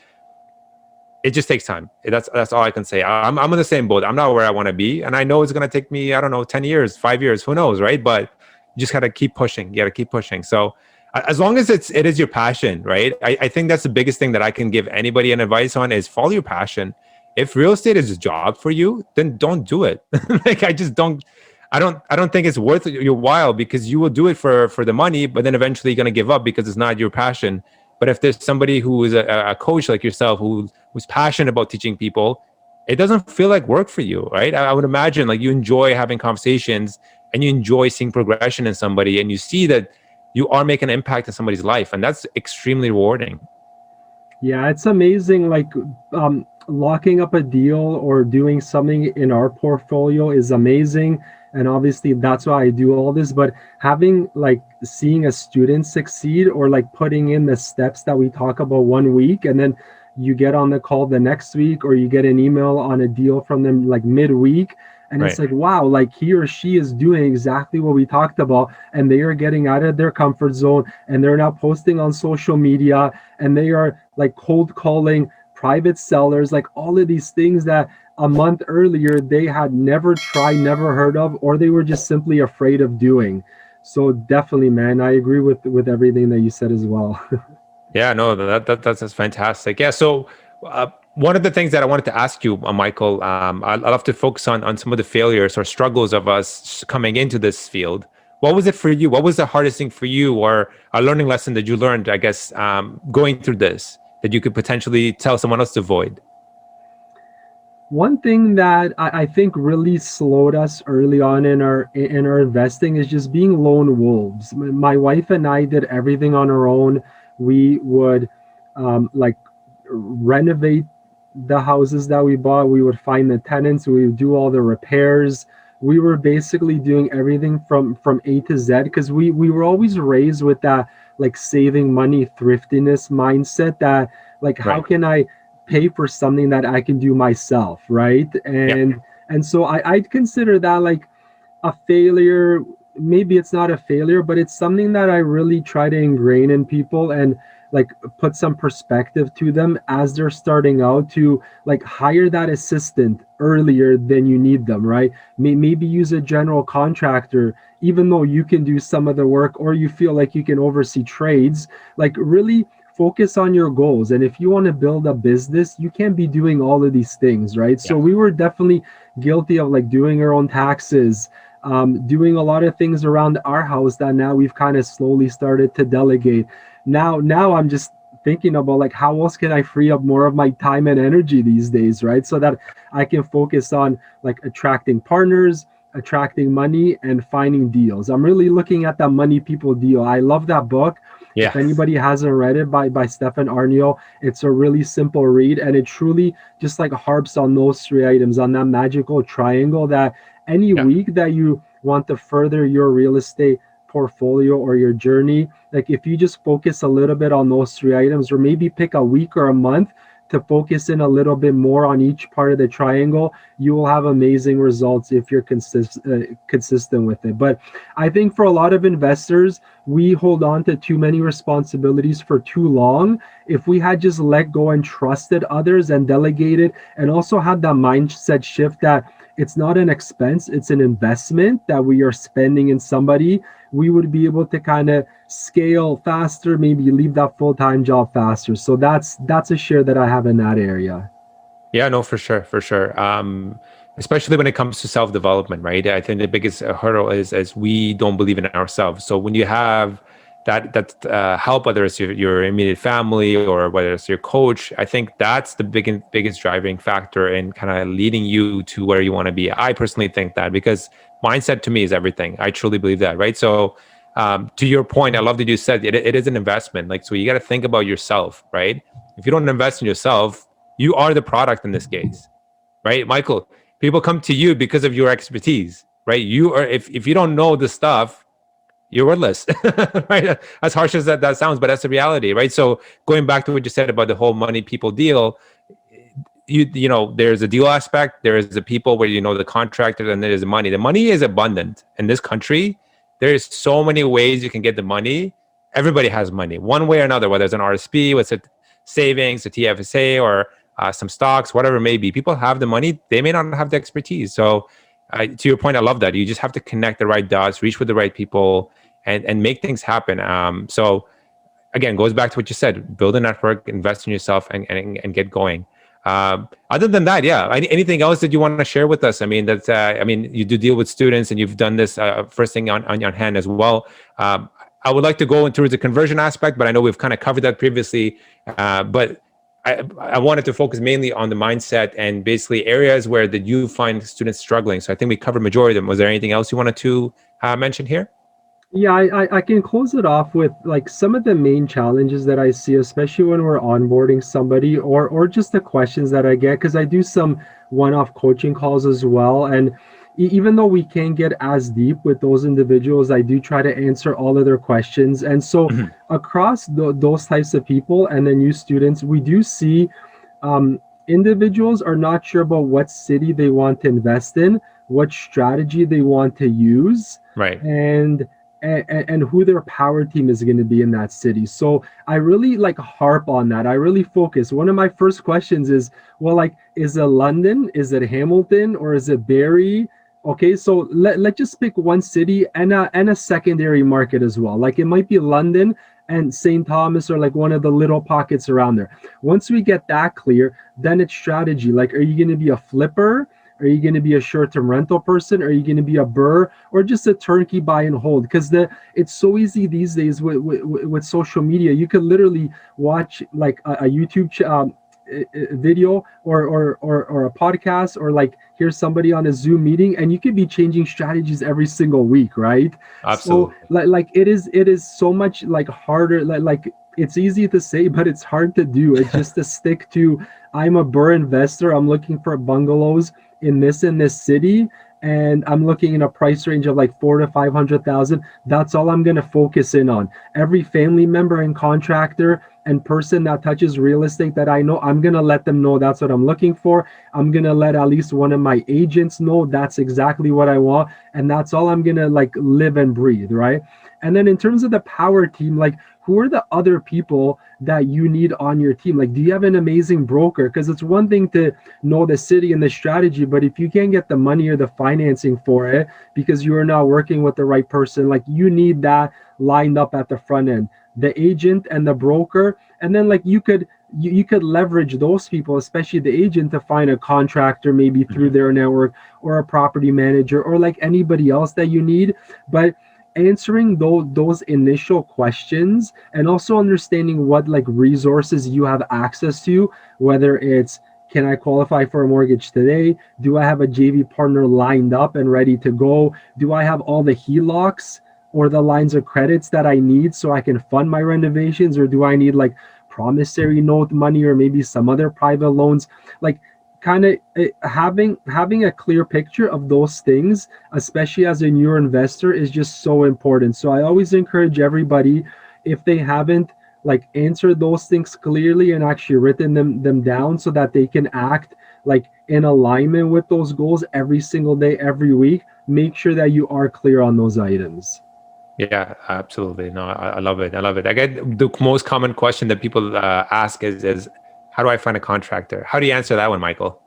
it just takes time. That's all I can say. I'm in the same boat. I'm not where I want to be, and I know it's gonna take me, I don't know, 10 years, 5 years, who knows, right? But you just gotta keep pushing. You gotta keep pushing. So as long as it is your passion, right? I think that's the biggest thing that I can give anybody an advice on is follow your passion. If real estate is a job for you, then don't do it. Like I just don't. I don't think it's worth your while because you will do it for the money, but then eventually you're gonna give up because it's not your passion. But if there's somebody who is a coach like yourself who's passionate about teaching people, it doesn't feel like work for you, right? I would imagine like you enjoy having conversations and you enjoy seeing progression in somebody and you see that you are making an impact in somebody's life. And that's extremely rewarding. Yeah, it's amazing. Like locking up a deal or doing something in our portfolio is amazing. And obviously, that's why I do all this. But having like seeing a student succeed or like putting in the steps that we talk about 1 week and then you get on the call the next week or you get an email on a deal from them like midweek. And it's Right. like, wow, like he or she is doing exactly what we talked about. And they are getting out of their comfort zone and they're now posting on social media and they are like cold calling private sellers, like all of these things that a month earlier they had never tried, never heard of, or they were just simply afraid of doing. So definitely, man, I agree with everything that you said as well. Yeah, no, that's fantastic. Yeah, so one of the things that I wanted to ask you, Michael, I love to focus on some of the failures or struggles of us coming into this field. What was it for you? What was the hardest thing for you, or a learning lesson that you learned, I guess, going through this that you could potentially tell someone else to avoid? One thing that I think really slowed us early on in our investing is just being lone wolves. My wife and I did everything on our own. We would like renovate the houses that we bought. We would find the tenants. We would do all the repairs. We were basically doing everything from A to Z because we were always raised with that like saving money, thriftiness mindset that like how Right. can I pay for something that I can do myself, right? Yeah. And so I'd consider that like a failure. Maybe it's not a failure, but it's something that I really try to ingrain in people and like put some perspective to them as they're starting out to like hire that assistant earlier than you need them, right? Maybe use a general contractor even though you can do some of the work or you feel like you can oversee trades. Like really focus on your goals, and if you want to build a business you can't be doing all of these things, right? So Yeah. we were definitely guilty of like doing our own taxes, doing a lot of things around our house that now we've kind of slowly started to delegate. Now I'm just thinking about like how else can I free up more of my time and energy these days, right? So that I can focus on like attracting partners, attracting money, and finding deals. I'm really looking at that Money People deal. I love that book. If Yeah. anybody hasn't read it by Stefan Arnio, it's a really simple read and it truly just like harps on those three items, on that magical triangle that any Yeah. week that you want to further your real estate portfolio or your journey, like if you just focus a little bit on those three items or maybe pick a week or a month to focus in a little bit more on each part of the triangle, you will have amazing results if you're consistent with it. But I think for a lot of investors, we hold on to too many responsibilities for too long. If we had just let go and trusted others and delegated and also had that mindset shift that it's not an expense, it's an investment that we are spending in somebody, we would be able to kind of scale faster, maybe leave that full-time job faster. So that's a share that I have in that area. Yeah, no, for sure, for sure. Especially when it comes to self-development, right? I think the biggest hurdle is we don't believe in ourselves. So when you have help, whether it's your immediate family or whether it's your coach. I think that's the biggest driving factor in kind of leading you to where you want to be. I personally think that, because mindset to me is everything. I truly believe that, right? So to your point, I love that you said it is an investment. Like, so you got to think about yourself, right? If you don't invest in yourself, you are the product in this case, right? Michael, people come to you because of your expertise, right? You are, if you don't know the stuff, you're worthless, right? As harsh as that sounds, but that's the reality, right? So going back to what you said about the whole money people deal, you know, there's a deal aspect, there is the people where, you know, the contractor, and there's the money. The money is abundant in this country. There's so many ways you can get the money. Everybody has money one way or another, whether it's an RSP, whether it's savings, a TFSA, or some stocks, whatever it may be. People have the money. They may not have the expertise. So to your point, I love that. You just have to connect the right dots, reach with the right people, and make things happen. So again, goes back to what you said: build a network, invest in yourself, and get going. Other than that, yeah. Anything else that you want to share with us? I mean, that's I mean, you do deal with students, and you've done this first thing on your hand as well. I would like to go into the conversion aspect, but I know we've kind of covered that previously. But I wanted to focus mainly on the mindset and basically areas where that you find students struggling. So I think we covered majority of them. Was there anything else you wanted to mention here? Yeah, I can close it off with like some of the main challenges that I see, especially when we're onboarding somebody, or just the questions that I get, because I do some one-off coaching calls as well. And even though we can't get as deep with those individuals, I do try to answer all of their questions. And so across those types of people and the new students, we do see individuals are not sure about what city they want to invest in, what strategy they want to use, Right. and who their power team is going to be in that city. So I really like harp on that. I really focus. One of my first questions is, well, like, is it London? Is it Hamilton? Or is it Barrie? Okay, so let's just pick one city and a secondary market as well. Like, it might be London and St. Thomas, or like one of the little pockets around there. Once we get that clear, then it's strategy. Like, are you going to be a flipper? Are you going to be a short-term rental person? Are you going to be a BRRR, or just a turnkey buy and hold? Because it's so easy these days with social media. You could literally watch like a YouTube video or a podcast, or like hear somebody on a Zoom meeting, and you could be changing strategies every single week, right? Absolutely. So like it is so much like harder. Like it's easy to say, but it's hard to do. It's just to stick to, I'm a BRRR investor. I'm looking for bungalows in this city, and I'm looking in a price range of like 400,000 to 500,000. That's all I'm going to focus in on. Every family member and contractor and person that touches real estate that I know, I'm going to let them know that's what I'm looking for. I'm going to let at least one of my agents know that's exactly what I want, and that's all I'm going to like live and breathe, right? And then in terms of the power team, like, who are the other people that you need on your team? Like, do you have an amazing broker? Because it's one thing to know the city and the strategy, but if you can't get the money or the financing for it because you are not working with the right person, like, you need that lined up at the front end, the agent and the broker. And then like you could leverage those people, especially the agent, to find a contractor maybe through their network, or a property manager, or like anybody else that you need. But answering those initial questions, and also understanding what like resources you have access to, whether it's, can I qualify for a mortgage today? Do I have a JV partner lined up and ready to go? Do I have all the HELOCs or the lines of credits that I need so I can fund my renovations? Or do I need like promissory note money, or maybe some other private loans? Like, kind of having a clear picture of those things, especially as a newer investor, is just so important. So I always encourage everybody, if they haven't like answered those things clearly and actually written them down, so that they can act like in alignment with those goals every single day, every week, make sure that you are clear on those items. Yeah, absolutely. No, I love it. I love it. I get the most common question that people ask is, how do I find a contractor? How do you answer that one, Michael?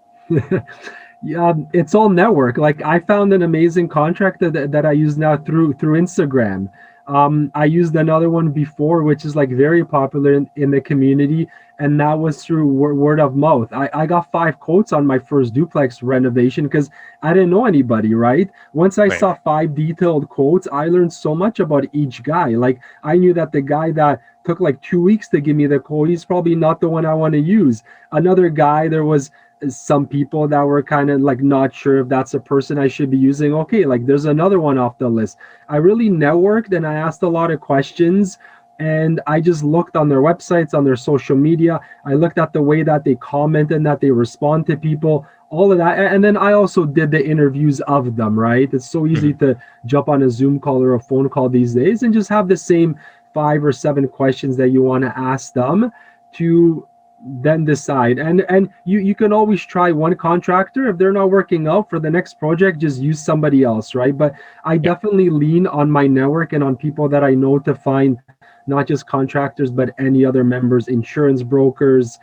Yeah, it's all network. Like, I found an amazing contractor that I use now through Instagram. I used another one before, which is like very popular in the community, and that was through word of mouth. I got 5 quotes on my first duplex renovation because I didn't know anybody, right? Once I Right. saw 5 detailed quotes, I learned so much about each guy. Like I knew that the guy that took like 2 weeks to give me the quote, he's probably not the one I want to use. Another guy, there was some people that were kind of like not sure if that's a person I should be using. Okay, like there's another one off the list. I really networked and I asked a lot of questions, and I just looked on their websites, on their social media. I looked at the way that they comment and that they respond to people, all of that. And then I also did the interviews of them, right? It's so easy Mhm. to jump on a Zoom call or a phone call these days and just have the same 5 or 7 questions that you want to ask them to then decide. And you can always try one contractor. If they're not working out for the next project, just use somebody else, right? But I Yeah. definitely lean on my network and on people that I know to find not just contractors, but any other members, insurance brokers,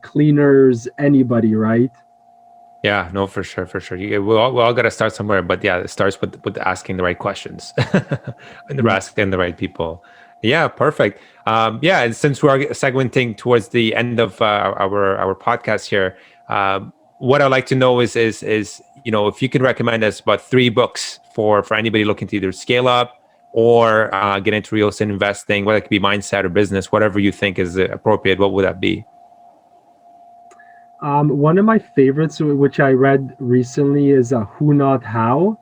cleaners, anybody, right? Yeah, no, for sure, for sure. We all got to start somewhere, but yeah, it starts with asking the right questions and Yeah. asking the right people. Yeah, perfect. Yeah, and since we're segmenting towards the end of our podcast here, what I'd like to know is if you could recommend us about 3 books for anybody looking to either scale up or get into real estate investing, whether it could be mindset or business, whatever you think is appropriate. What would that be? One of my favorites, which I read recently, is Who Not How.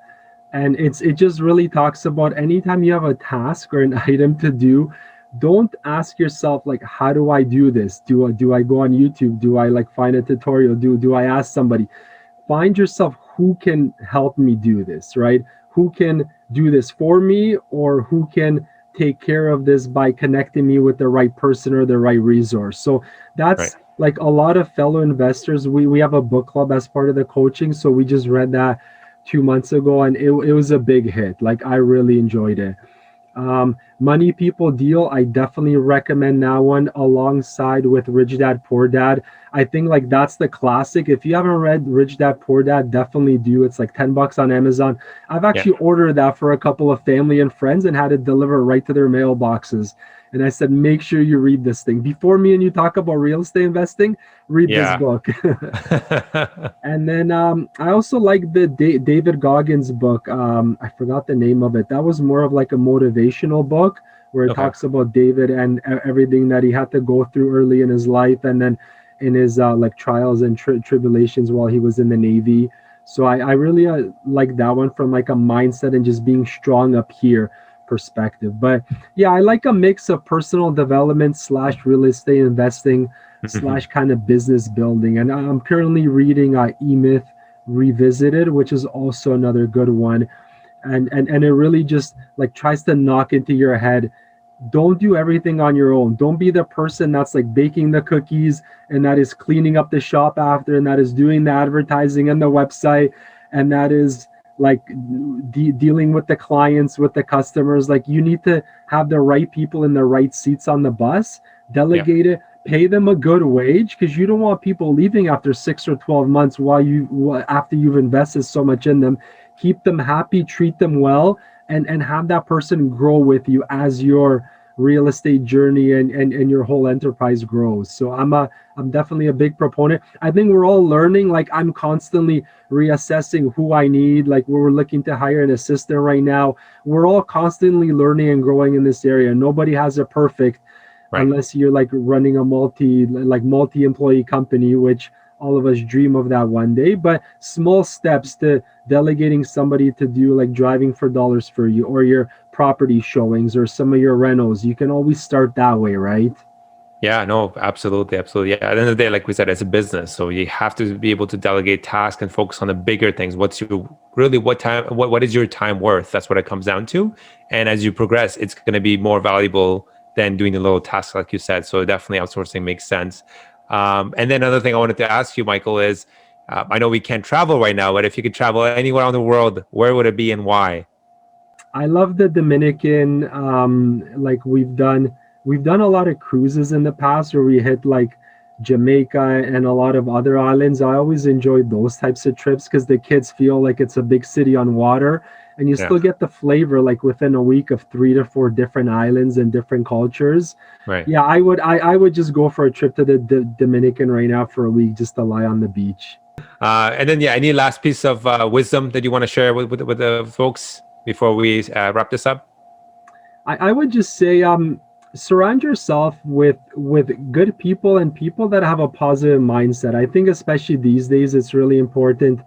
And it just really talks about anytime you have a task or an item to do, don't ask yourself like, how do I do this? Do I go on YouTube? Do I like find a tutorial? Do I ask somebody? Find yourself who can help me do this, right? Who can do this for me, or who can take care of this by connecting me with the right person or the right resource. So Right. that's like a lot of fellow investors. We have a book club as part of the coaching. So we just read that 2 months ago, and it was a big hit. Like I really enjoyed it. Money People Deal, I definitely recommend that one alongside with Rich Dad Poor Dad. I think like that's the classic. If you haven't read Rich Dad Poor Dad, definitely do. It's like $10 on Amazon. I've Yeah. actually ordered that for a couple of family and friends and had it delivered right to their mailboxes. And I said, make sure you read this thing. Before me and you talk about real estate investing, read this Yeah. book. And then I also like the David Goggins book. I forgot the name of it. That was more of like a motivational book where it Okay. talks about David and everything that he had to go through early in his life, and then in his like trials and tribulations while he was in the Navy. So I really like that one from like a mindset and just being strong up here perspective. But yeah, I like a mix of personal development slash real estate investing slash kind of business building. And I'm currently reading E-Myth Revisited, which is also another good one. And it really just like tries to knock into your head. Don't do everything on your own. Don't be the person that's like baking the cookies and that is cleaning up the shop after and that is doing the advertising and the website and that is like dealing with the clients, with the customers. Like you need to have the right people in the right seats on the bus, Yeah. delegate it, pay them a good wage because you don't want people leaving after 6 or 12 months while after you've invested so much in them. Keep them happy, treat them well, and have that person grow with you as your real estate journey and your whole enterprise grows. So I'm definitely a big proponent. I think we're all learning. Like I'm constantly reassessing who I need. Like we're looking to hire an assistant right now. We're all constantly learning and growing in this area. Nobody has it perfect Right. unless you're like running a multi-employee company, which all of us dream of that one day. But small steps to delegating somebody to do like driving for dollars for you or your property showings or some of your rentals, you can always start that way, right? Yeah, no, absolutely, absolutely. Yeah, at the end of the day, like we said, it's a business, so you have to be able to delegate tasks and focus on the bigger things. What's your really what is your time worth? That's what it comes down to. And as you progress, it's going to be more valuable than doing the little tasks, like you said. So definitely, outsourcing makes sense. And then another thing I wanted to ask you, Michael, is I know we can't travel right now, but if you could travel anywhere around the world, where would it be and why? I love the Dominican. Like we've done a lot of cruises in the past where we hit like Jamaica and a lot of other islands. I always enjoyed those types of trips because the kids feel like it's a big city on water, and you Yeah. still get the flavor like within a week of 3 to 4 different islands and different cultures. Right. Yeah, I would just go for a trip to the Dominican right now for a week just to lie on the beach. And then, yeah, any last piece of wisdom that you want to share with the folks before we wrap this up? I would just say surround yourself with good people and people that have a positive mindset. I think especially these days it's really important.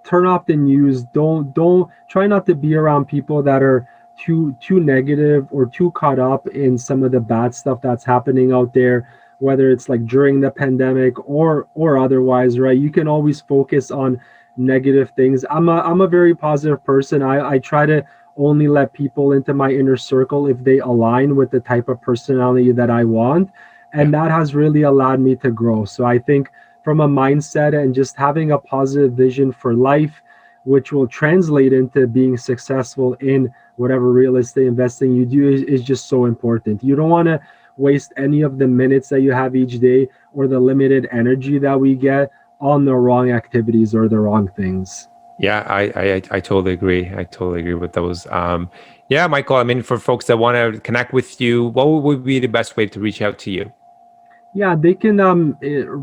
Turn off the news. Don't try not to be around people that are too negative or too caught up in some of the bad stuff that's happening out there, whether it's like during the pandemic or otherwise, right? You can always focus on negative things. I'm a very positive person. I try to only let people into my inner circle if they align with the type of personality that I want. Yeah. And that has really allowed me to grow. So I think from a mindset and just having a positive vision for life, which will translate into being successful in whatever real estate investing you do, is just so important. You don't want to waste any of the minutes that you have each day or the limited energy that we get on the wrong activities or the wrong things. Yeah, I totally agree. I totally agree with those. Yeah, Michael, I mean, for folks that want to connect with you, what would be the best way to reach out to you? Yeah, they can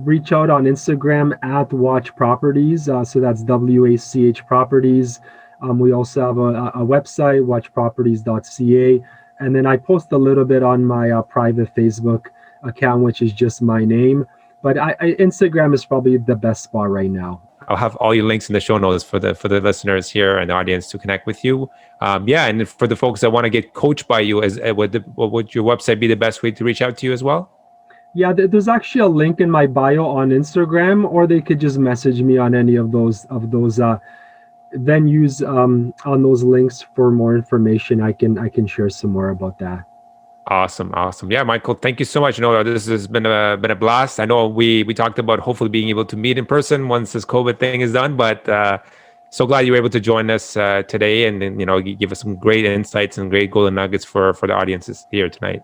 reach out on Instagram at Watch Properties. So that's WACH Properties. We also have a website, watchproperties.ca. And then I post a little bit on my private Facebook account, which is just my name. But Instagram is probably the best spot right now. I'll have all your links in the show notes for the listeners here and the audience to connect with you. Yeah, and for the folks that want to get coached by you, would your website be the best way to reach out to you as well? Yeah, there's actually a link in my bio on Instagram, or they could just message me on any of those venues on those links for more information. I can share some more about that. Awesome. Yeah, Michael, thank you so much. This has been a blast. I know we talked about hopefully being able to meet in person once this COVID thing is done, but so glad you were able to join us today and give us some great insights and great golden nuggets for the audiences here tonight.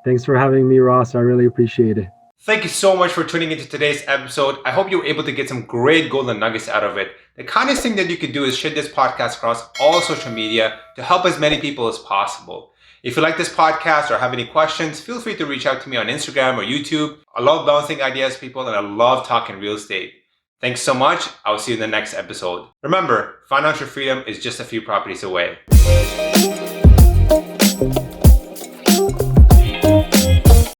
Thanks for having me, Ross. I really appreciate it. Thank you so much for tuning into today's episode. I hope you were able to get some great golden nuggets out of it. The kindest thing that you could do is share this podcast across all social media to help as many people as possible. If you like this podcast or have any questions, feel free to reach out to me on Instagram or YouTube. I love bouncing ideas, people, and I love talking real estate. Thanks so much. I'll see you in the next episode. Remember, financial freedom is just a few properties away.